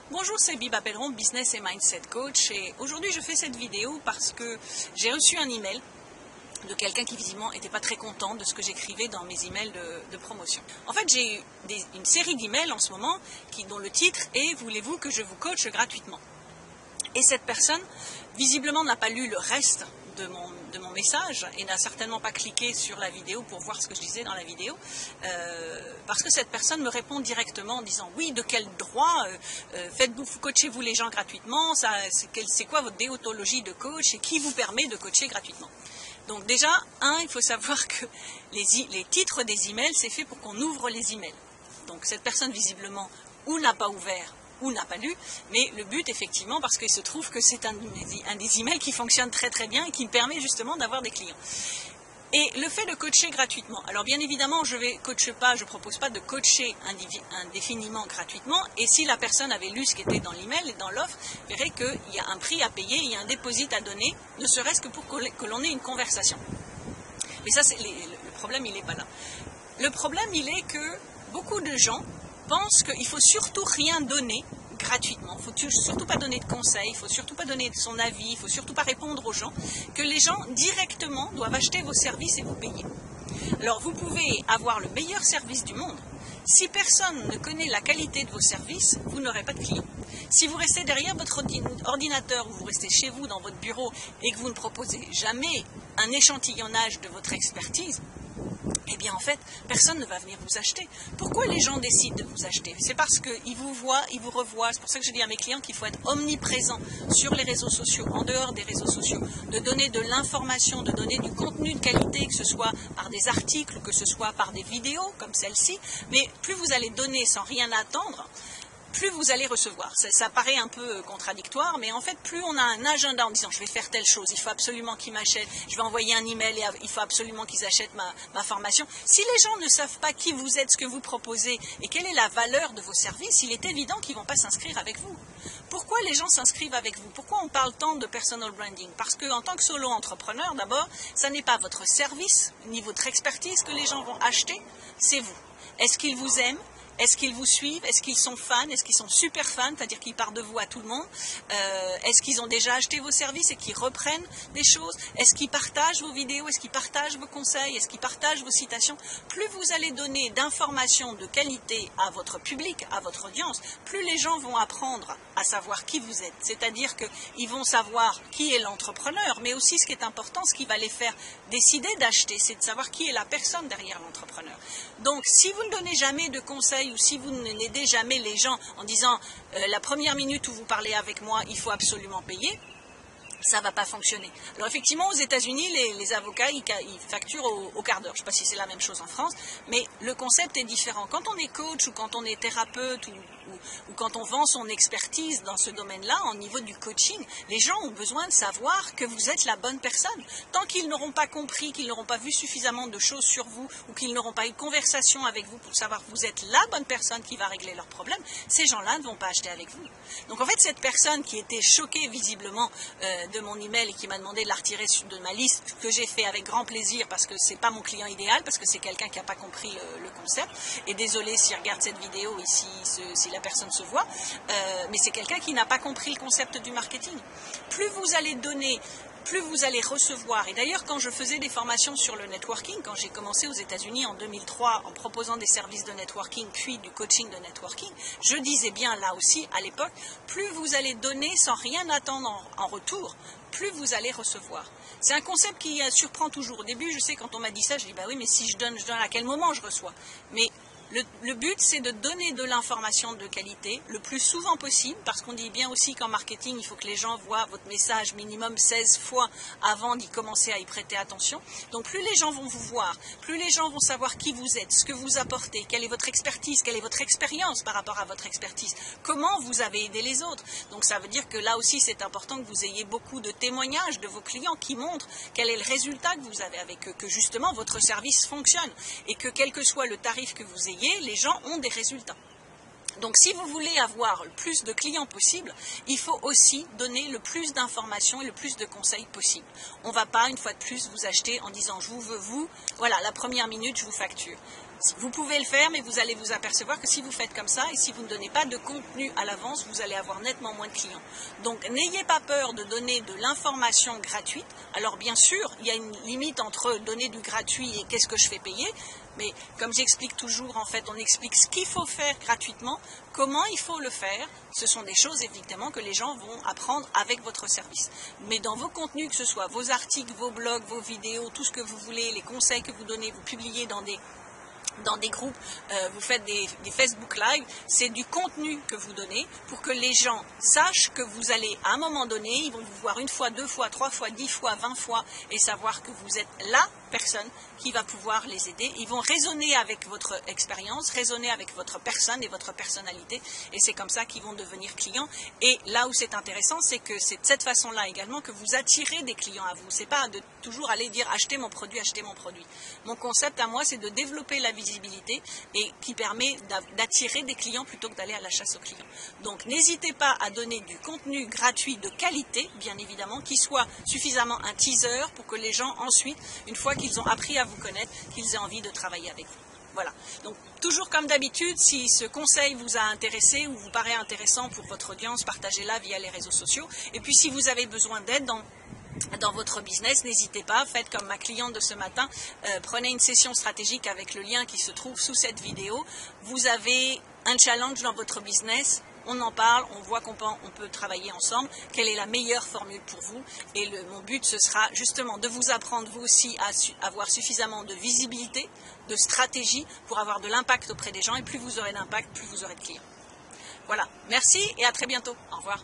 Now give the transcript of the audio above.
Bonjour, c'est Biba Pelleron, Business et Mindset Coach, et aujourd'hui je fais cette vidéo parce que j'ai reçu un email de quelqu'un qui visiblement n'était pas très content de ce que j'écrivais dans mes emails de promotion. En fait, j'ai eu une série d'emails en ce moment dont le titre est « Voulez-vous que je vous coache gratuitement ?» Et cette personne, visiblement, n'a pas lu le reste de mon message et n'a certainement pas cliqué sur la vidéo pour voir ce que je disais dans la vidéo, parce que cette personne me répond directement en disant « Oui, de quel droit coachez-vous les gens gratuitement, c'est quoi votre déontologie de coach et qui vous permet de coacher gratuitement ?» Donc déjà, il faut savoir que les titres des emails, c'est fait pour qu'on ouvre les emails. Donc cette personne, visiblement, ou n'a pas ouvert, ou n'a pas lu, mais le but, effectivement, parce qu'il se trouve que c'est un des emails qui fonctionne très très bien et qui me permet justement d'avoir des clients. Et le fait de coacher gratuitement, alors bien évidemment, je ne propose pas de coacher indéfiniment gratuitement, et si la personne avait lu ce qui était dans l'email et dans l'offre, verrait qu'il y a un prix à payer, il y a un dépôt à donner, ne serait-ce que pour que l'on ait une conversation. Mais ça, le problème, il n'est pas là. Le problème, il est que beaucoup de gens pensent qu'il ne faut surtout rien donner gratuitement. Il ne faut surtout pas donner de conseils, il ne faut surtout pas donner son avis, il ne faut surtout pas répondre aux gens, que les gens directement doivent acheter vos services et vous payer. Alors vous pouvez avoir le meilleur service du monde. Si personne ne connaît la qualité de vos services, vous n'aurez pas de clients. Si vous restez derrière votre ordinateur ou vous restez chez vous dans votre bureau et que vous ne proposez jamais un échantillonnage de votre expertise, eh bien en fait, personne ne va venir vous acheter. Pourquoi les gens décident de vous acheter? C'est parce qu'ils vous voient, ils vous revoient. C'est pour ça que je dis à mes clients qu'il faut être omniprésent sur les réseaux sociaux, en dehors des réseaux sociaux, de donner de l'information, de donner du contenu de qualité, que ce soit par des articles, que ce soit par des vidéos comme celle-ci. Mais plus vous allez donner sans rien attendre, plus vous allez recevoir. Ça paraît un peu contradictoire, mais en fait, plus on a un agenda en disant je vais faire telle chose, il faut absolument qu'ils m'achètent, je vais envoyer un email et il faut absolument qu'ils achètent ma formation. Si les gens ne savent pas qui vous êtes, ce que vous proposez et quelle est la valeur de vos services, il est évident qu'ils ne vont pas s'inscrire avec vous. Pourquoi les gens s'inscrivent avec vous? Pourquoi on parle tant de personal branding? Parce qu'en tant que solo entrepreneur, d'abord, ça n'est pas votre service ni votre expertise que les gens vont acheter, c'est vous. Est-ce qu'ils vous aiment? Est-ce qu'ils vous suivent? Est-ce qu'ils sont fans? Est-ce qu'ils sont super fans? C'est-à-dire qu'ils parlent de vous à tout le monde? Est-ce qu'ils ont déjà acheté vos services et qu'ils reprennent des choses? Est-ce qu'ils partagent vos vidéos? Est-ce qu'ils partagent vos conseils? Est-ce qu'ils partagent vos citations? Plus vous allez donner d'informations de qualité à votre public, à votre audience, plus les gens vont apprendre à savoir qui vous êtes. C'est-à-dire qu'ils vont savoir qui est l'entrepreneur, mais aussi ce qui est important, ce qui va les faire décider d'acheter, c'est de savoir qui est la personne derrière l'entrepreneur. Donc, si vous ne donnez jamais de conseils ou si vous n'aidez jamais les gens en disant la première minute où vous parlez avec moi, il faut absolument payer, ça ne va pas fonctionner. Alors effectivement, aux États-Unis, les avocats, ils facturent au quart d'heure. Je ne sais pas si c'est la même chose en France, mais le concept est différent. Quand on est coach ou quand on est thérapeute ou quand on vend son expertise dans ce domaine-là, au niveau du coaching, les gens ont besoin de savoir que vous êtes la bonne personne. Tant qu'ils n'auront pas compris, qu'ils n'auront pas vu suffisamment de choses sur vous ou qu'ils n'auront pas eu de conversation avec vous pour savoir que vous êtes la bonne personne qui va régler leurs problèmes, ces gens-là ne vont pas acheter avec vous. Donc en fait, cette personne qui était choquée visiblement de mon email et qui m'a demandé de la retirer de ma liste, ce que j'ai fait avec grand plaisir parce que c'est pas mon client idéal, parce que c'est quelqu'un qui n'a pas compris le concept. Et désolé s'il regarde cette vidéo ici, si la personne se voit, mais c'est quelqu'un qui n'a pas compris le concept du marketing. Plus vous allez donner, plus vous allez recevoir. Et d'ailleurs, quand je faisais des formations sur le networking, quand j'ai commencé aux États-Unis en 2003 en proposant des services de networking puis du coaching de networking, je disais bien là aussi à l'époque, plus vous allez donner sans rien attendre en retour, plus vous allez recevoir. C'est un concept qui surprend toujours. Au début, je sais, quand on m'a dit ça, je dis bah oui, mais si je donne à quel moment je reçois? Mais le but, c'est de donner de l'information de qualité le plus souvent possible, parce qu'on dit bien aussi qu'en marketing, il faut que les gens voient votre message minimum 16 fois avant d'y commencer à y prêter attention. Donc plus les gens vont vous voir, plus les gens vont savoir qui vous êtes, ce que vous apportez, quelle est votre expertise, quelle est votre expérience par rapport à votre expertise, comment vous avez aidé les autres. Donc ça veut dire que là aussi, c'est important que vous ayez beaucoup de témoignages de vos clients qui montrent quel est le résultat que vous avez avec eux, que justement votre service fonctionne et que quel que soit le tarif que vous ayez, les gens ont des résultats. Donc si vous voulez avoir le plus de clients possible, il faut aussi donner le plus d'informations et le plus de conseils possible. On ne va pas, une fois de plus, vous acheter en disant je vous veux vous, voilà, la première minute je vous facture. Vous pouvez le faire, mais vous allez vous apercevoir que si vous faites comme ça et si vous ne donnez pas de contenu à l'avance, vous allez avoir nettement moins de clients. Donc n'ayez pas peur de donner de l'information gratuite. Alors bien sûr, il y a une limite entre donner du gratuit et qu'est-ce que je fais payer. Mais comme j'explique toujours, en fait, on explique ce qu'il faut faire gratuitement, comment il faut le faire. Ce sont des choses, évidemment, que les gens vont apprendre avec votre service. Mais dans vos contenus, que ce soit vos articles, vos blogs, vos vidéos, tout ce que vous voulez, les conseils que vous donnez, vous publiez dans des groupes, vous faites des Facebook Live, c'est du contenu que vous donnez pour que les gens sachent que vous allez, à un moment donné, ils vont vous voir 1 fois, 2 fois, 3 fois, 10 fois, 20 fois et savoir que vous êtes la personne qui va pouvoir les aider. Ils vont raisonner avec votre expérience, raisonner avec votre personne et votre personnalité et c'est comme ça qu'ils vont devenir clients. Et là où c'est intéressant, c'est que c'est de cette façon-là également que vous attirez des clients à vous. C'est pas de toujours aller dire achetez mon produit, achetez mon produit. Mon concept à moi, c'est de développer la visibilité et qui permet d'attirer des clients plutôt que d'aller à la chasse aux clients. Donc n'hésitez pas à donner du contenu gratuit de qualité, bien évidemment, qui soit suffisamment un teaser pour que les gens ensuite, une fois qu'ils ont appris à vous connaître, qu'ils aient envie de travailler avec vous. Voilà. Donc toujours comme d'habitude, si ce conseil vous a intéressé ou vous paraît intéressant pour votre audience, partagez-la via les réseaux sociaux. Et puis si vous avez besoin d'aide dans votre business, n'hésitez pas, faites comme ma cliente de ce matin, prenez une session stratégique avec le lien qui se trouve sous cette vidéo. Vous avez un challenge dans votre business, on en parle, on voit qu'on peut travailler ensemble, quelle est la meilleure formule pour vous. Et mon but, ce sera justement de vous apprendre vous aussi à avoir suffisamment de visibilité, de stratégie pour avoir de l'impact auprès des gens. Et plus vous aurez d'impact, plus vous aurez de clients. Voilà, merci et à très bientôt. Au revoir.